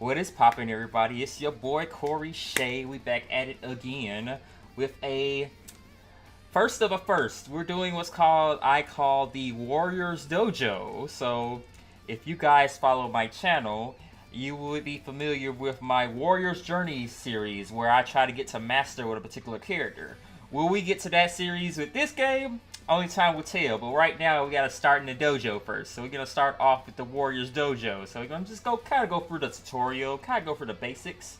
What is poppin', everybody? It's your boy Corey Shea. We back at it again with a first of a first. We're doing what's I call the Warriors Dojo. So, if you guys follow my channel, you would be familiar with my Warriors Journey series, where I try to get to master with a particular character. Will we get to that series with this game? Only time will tell, but right now we gotta start in the dojo first. So we're gonna start off with the Warriors Dojo. So we're gonna just go through the tutorial, go through the basics.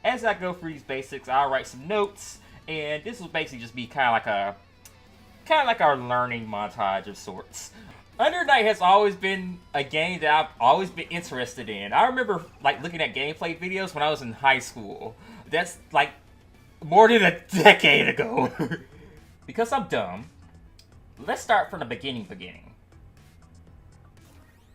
As I go through these basics, I'll write some notes, and this will basically just be kind of like our learning montage of sorts. Under Night has always been a game that I've always been interested in. I remember like looking at gameplay videos when I was in high school. That's like more than a decade ago. Because I'm dumb. Let's start from the beginning.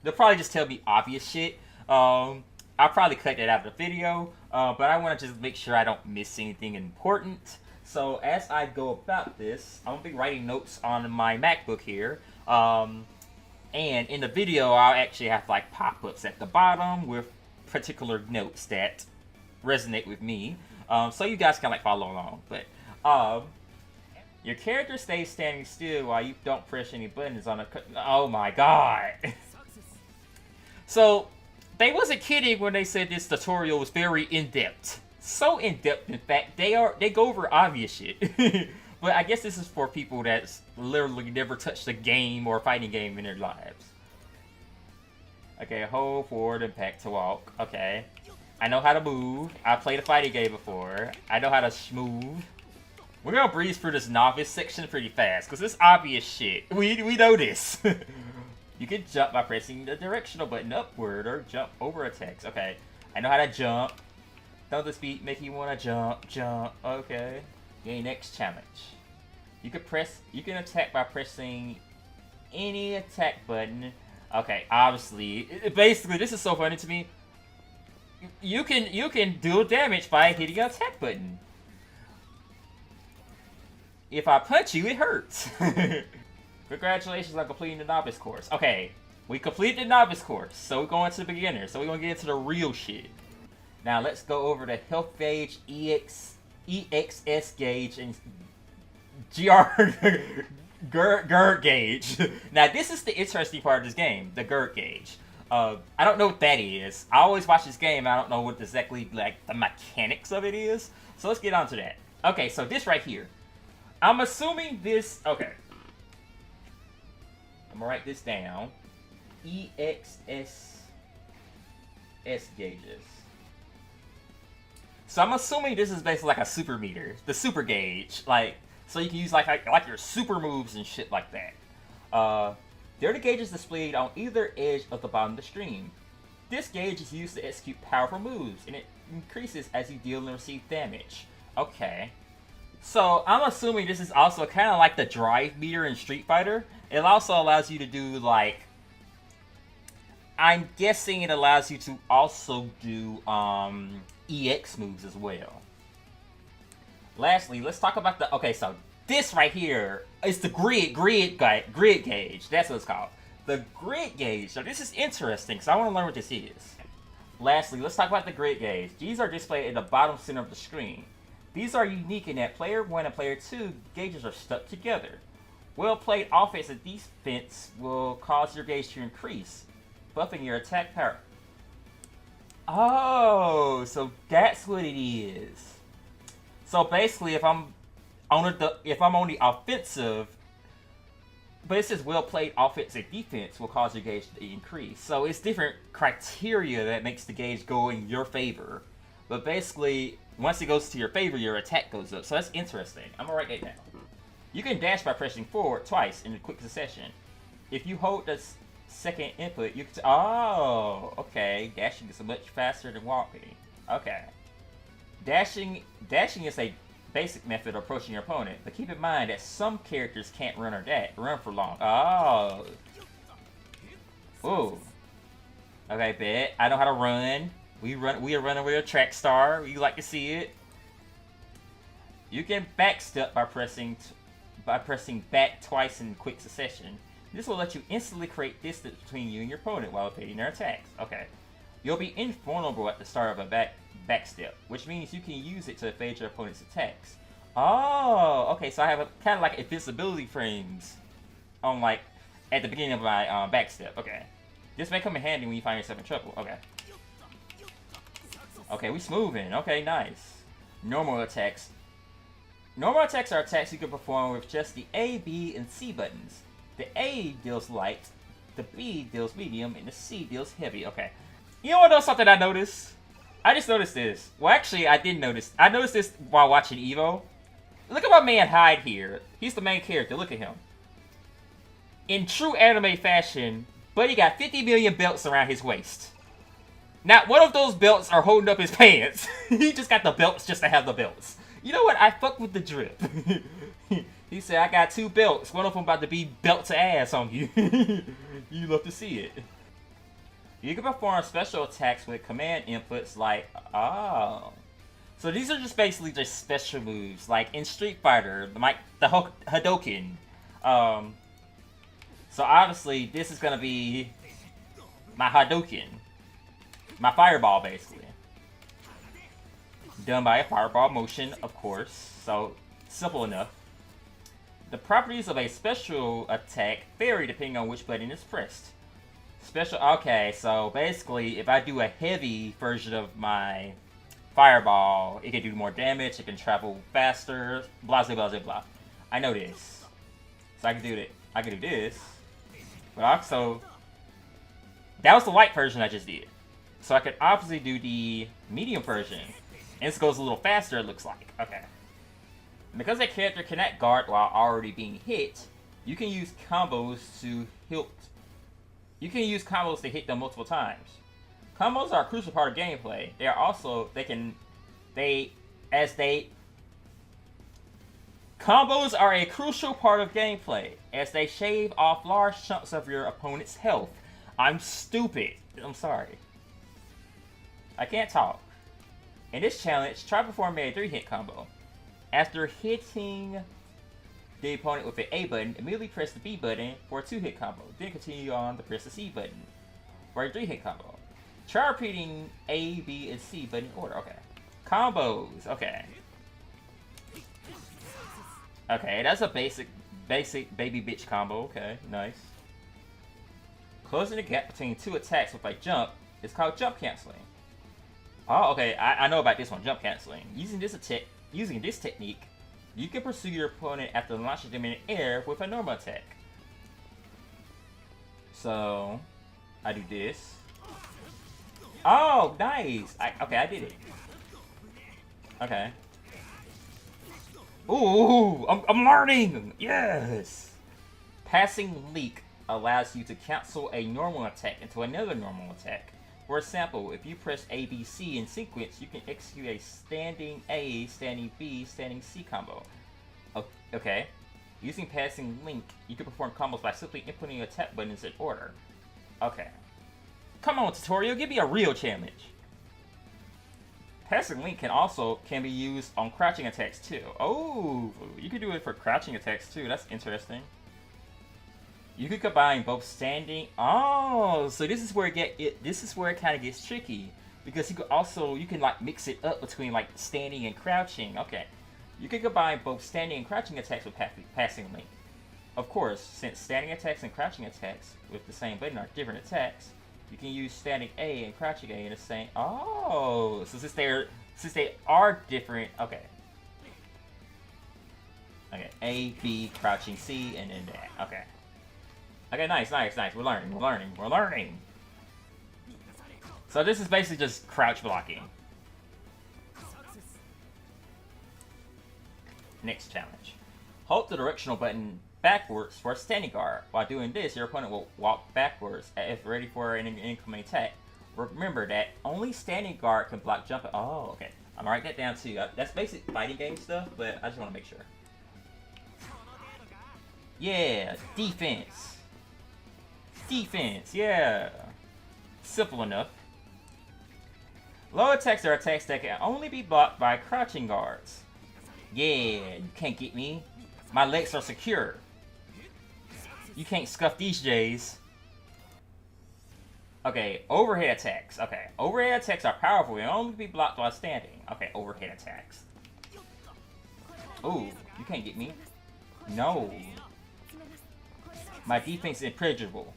They'll probably just tell me obvious shit. I'll probably cut that out of the video, but I want to just make sure I don't miss anything important. So as I go about this, I'm going to be writing notes on my MacBook here. And in the video, I'll actually have like pop-ups at the bottom with particular notes that resonate with me. So you guys can like follow along. But your character stays standing still while you don't press any buttons on a... Oh my god. So, they wasn't kidding when they said this tutorial was very in-depth. So in-depth, in fact, they go over obvious shit. But I guess this is for people that's literally never touched a game or a fighting game in their lives. Okay, hold forward and pack to walk. Okay. I know how to move. I played a fighting game before. I know how to move. We're gonna breeze through this novice section pretty fast, because it's obvious shit. We know this. You can jump by pressing the directional button upward, or jump over attacks. Okay, I know how to jump. Don't this beat make you want to jump. Okay. Okay, next challenge. You can attack by pressing any attack button. Okay, obviously, basically, this is so funny to me. You can deal damage by hitting an attack button. If I punch you, it hurts. Congratulations on completing the novice course. Okay, we completed the novice course, so we're going to the beginner. So we're going to get into the real shit. Now let's go over the health gauge, EXS gauge, and GR gauge. Now this is the interesting part of this game, the GR gauge. I don't know what that is. I always watch this game, I don't know what exactly like the mechanics of it is. So let's get on to that. Okay, so this right here. I'm assuming this... Okay. I'm gonna write this down. EXS gauges. So I'm assuming this is basically like a super meter. The super gauge. Like, so you can use like your super moves and shit like that. They're the gauges displayed on either edge of the bottom of the stream. This gauge is used to execute powerful moves, and it increases as you deal and receive damage. Okay. So, I'm assuming this is also kind of like the drive meter in Street Fighter. It also allows you to do, like... I'm guessing it allows you to also do, EX moves as well. Lastly, let's talk about the... Okay, so this right here is the grid gauge. That's what it's called. The grid gauge. So, this is interesting, because I want to learn what this is. Lastly, let's talk about the grid gauge. These are displayed at the bottom center of the screen. These are unique in that Player 1 and Player 2 gauges are stuck together. Well-played offense and defense will cause your gauge to increase, buffing your attack power. Oh, so that's what it is. So basically, if I'm on the offensive, but it says well-played offense and defense will cause your gauge to increase. So it's different criteria that makes the gauge go in your favor. But basically, once it goes to your favor, your attack goes up. So that's interesting. I'm going to write that down. You can dash by pressing forward twice in a quick succession. If you hold the second input, you can... Oh, okay. Dashing is much faster than walking. Okay. Dashing is a basic method of approaching your opponent. But keep in mind that some characters can't run for long. Oh. Ooh. Okay, bet. I know how to run. We are running with a track star. You like to see it. You can backstep by pressing back twice in quick succession. This will let you instantly create distance between you and your opponent while evading their attacks. Okay. You'll be invulnerable at the start of a back step, which means you can use it to evade your opponent's attacks. Oh, okay, so I have a kind of like invisibility frames on like at the beginning of my back step. Okay. This may come in handy when you find yourself in trouble. Okay. Okay, we smoothing. Okay, nice. Normal attacks. Normal attacks are attacks you can perform with just the A, B, and C buttons. The A deals light, the B deals medium, and the C deals heavy. Okay. You know what else something I noticed? I just noticed this. Well, actually, I didn't notice. I noticed this while watching Evo. Look at my man Hyde here. He's the main character. Look at him. In true anime fashion, Buddy got 50 million belts around his waist. Not one of those belts are holding up his pants. He just got the belts just to have the belts. You know what? I fuck with the drip. He said, I got 2 belts. One of them about to be belt to ass on you. You love to see it. You can perform special attacks with command inputs like, oh. So these are just basically just special moves. Like in Street Fighter, the Hadouken. So obviously, this is going to be my Hadouken. My fireball, basically. Done by a fireball motion, of course. So, simple enough. The properties of a special attack vary depending on which button is pressed. Special, okay, so basically, if I do a heavy version of my fireball, it can do more damage, it can travel faster, blah, blah, blah, blah. I know this. So I can do this. But also, that was the light version I just did. So I could obviously do the medium version. And this goes a little faster, it looks like. Okay. Because a character cannot guard while already being hit, you can use combos to hit them multiple times. Combos are a crucial part of gameplay. They are also Combos are a crucial part of gameplay, as they shave off large chunks of your opponent's health. I'm stupid. I'm sorry. I can't talk. In this challenge, try performing a 3-hit combo. After hitting the opponent with the A button, immediately press the B button for a 2-hit combo. Then continue on to press the C button for a 3-hit combo. Try repeating A, B, and C button in order. Okay. Combos. Okay. Okay, that's a basic baby bitch combo. Okay, nice. Closing the gap between 2 attacks with a jump is called jump canceling. Oh, okay, I know about this one, jump canceling. Using this technique, you can pursue your opponent after launching them in the air with a normal attack. So, I do this. Oh, nice! Okay, I did it. Okay. Ooh, I'm learning! Yes! Passing Leak allows you to cancel a normal attack into another normal attack. For example, if you press A, B, C in sequence, you can execute a standing A, standing B, standing C combo. Okay. Using Passing Link, you can perform combos by simply inputting attack buttons in order. Okay. Come on, tutorial, give me a real challenge. Passing Link can be used on crouching attacks too. Oh, you can do it for crouching attacks too. That's interesting. You can combine both standing. Oh, so this is where it kind of gets tricky, because you can like mix it up between like standing and crouching. Okay, you can combine both standing and crouching attacks with Passing Link. Of course, since standing attacks and crouching attacks with the same button are different attacks, you can use standing A and crouching A in the same. Oh, so since they are different. Okay. Okay, A, B, crouching C, and then that. Okay. Okay, nice. We're learning. So this is basically just crouch blocking. Next challenge. Hold the directional button backwards for a standing guard. While doing this, your opponent will walk backwards if ready for an incoming attack. Remember that only standing guard can block jumping. Oh, okay. I'm gonna write that down too. That's basic fighting game stuff, but I just want to make sure. Yeah, defense. Defense, yeah. Simple enough. Low attacks are attacks that can only be blocked by crouching guards. Yeah, you can't get me. My legs are secure. You can't scuff these J's. Okay, overhead attacks. Okay, overhead attacks are powerful and only be blocked while standing. Okay, overhead attacks. Ooh, you can't get me. No. My defense is impenetrable.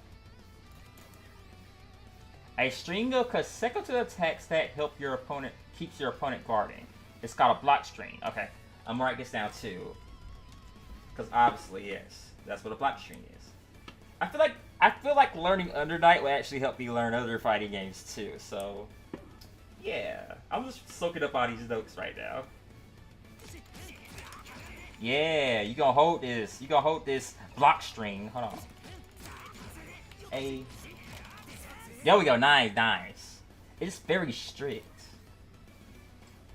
A string of consecutive attacks that help your opponent keeps your opponent guarding. It's called a block string. Okay, I'm gonna write this down too. Because obviously, yes, that's what a block string is. I feel like learning Under Night will actually help me learn other fighting games too. So, yeah, I'm just soaking up all these notes right now. Yeah, you gonna hold this. You gonna hold this block string. Hold on. A. There we go. Nice, nice. It's very strict.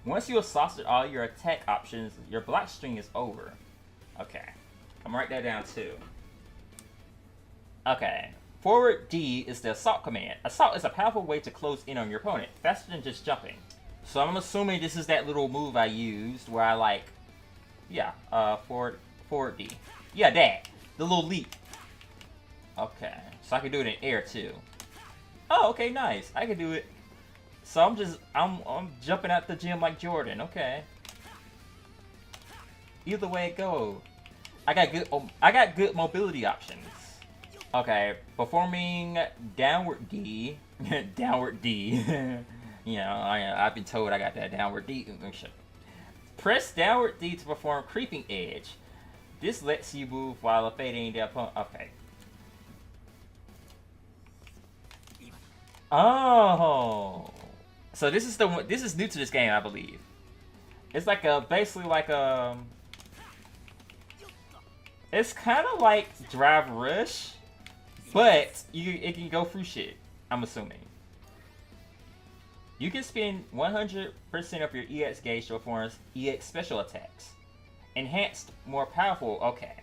Once you exhausted all your attack options, your block string is over. Okay, I'm gonna write that down too. Okay, forward D is the assault command. Assault is a powerful way to close in on your opponent, faster than just jumping. So I'm assuming this is that little move I used where I like, yeah, forward D. Yeah, that, the little leap. Okay, so I can do it in air too. Oh, okay, nice. I can do it. So I'm jumping out the gym like Jordan. Okay. Either way it go, I got good mobility options. Okay, performing downward D, downward D. You know, I've been told I got that downward D. Press downward D to perform creeping edge. This lets you move while evading the opponent. Okay. Oh, so this is the one. This is new to this game, I believe. It's like basically like it's kind of like Drive Rush, but it can go through shit. I'm assuming. You can spend 100% of your EX gauge to perform EX special attacks. Enhanced, more powerful. Okay,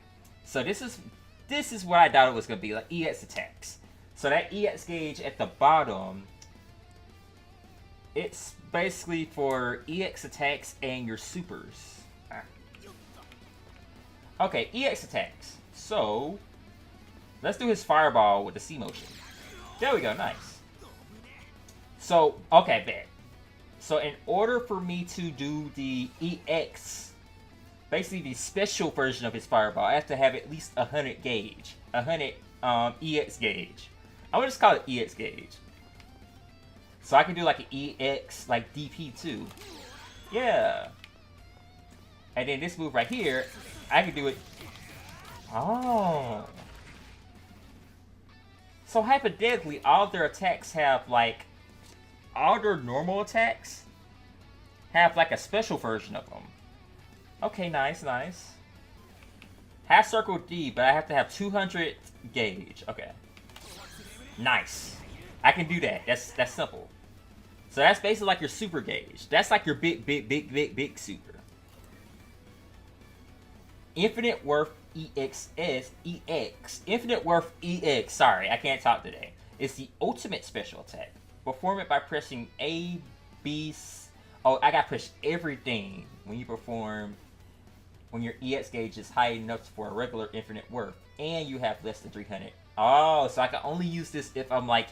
so this is what I thought it was gonna be, like EX attacks. So that EX gauge at the bottom, it's basically for EX attacks and your supers. Okay, EX attacks. So let's do his fireball with the C motion. There we go, nice. So, okay, bet. So in order for me to do the EX, basically the special version of his fireball, I have to have at least 100 gauge. 100 EX gauge. I would just call it EX gauge. So I can do like an EX, like DP too. Yeah. And then this move right here, I can do it. Oh. So hypothetically, all their attacks have like, all their normal attacks have like a special version of them. Okay, nice, nice. Half circle D, but I have to have 200 gauge. Okay. Nice. I can do that. That's simple. So that's basically like your super gauge. That's like your big super. Infinite Worth EX. Infinite Worth EX. Sorry, I can't talk today. It's the ultimate special attack. Perform it by pressing A, B. Oh, I gotta push everything when you perform. When your EX gauge is high enough for a regular Infinite Worth, and you have less than 300. Oh, so I can only use this if I'm like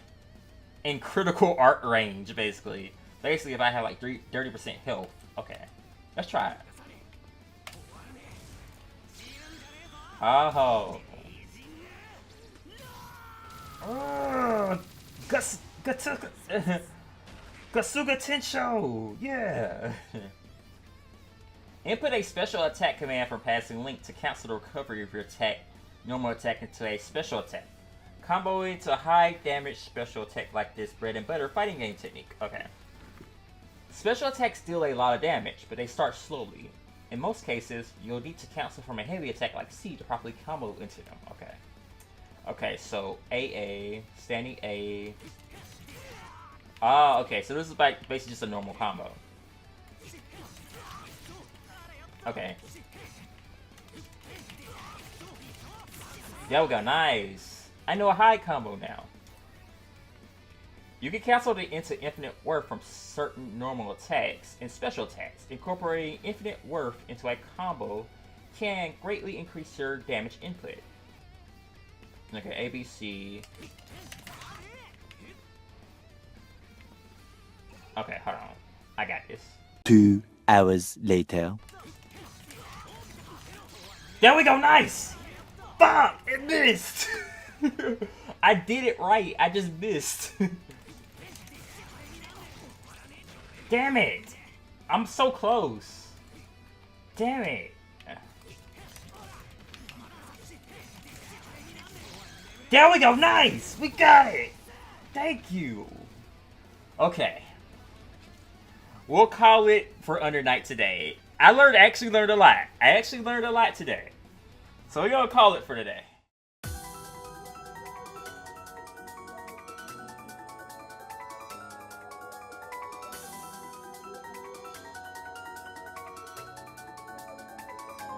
in critical art range, basically. Basically, if I have like 30% health. Okay, let's try it. Oh. Gasuga Tensho! Yeah! Input a special attack command from passing link to cancel the recovery of your normal attack into a special attack. Combo into a high damage special attack like this bread and butter fighting game technique. Okay. Special attacks deal a lot of damage, but they start slowly. In most cases, you'll need to cancel from a heavy attack like C to properly combo into them. Okay. Okay, so AA, standing A. Oh, okay, so this is like basically just a normal combo. Okay. There we go, nice. I know a high combo now. You can cancel the into infinite worth from certain normal attacks and special attacks. Incorporating infinite worth into a combo can greatly increase your damage input. Okay, ABC. Okay, hold on. I got this. 2 hours later. There we go, nice! Fuck! It missed! I did it right, I just missed. Damn it! I'm so close. Damn it. There we go, nice! We got it! Thank you. Okay. We'll call it for Under Night today. I actually learned a lot. I actually learned a lot today. So we're gonna call it for today.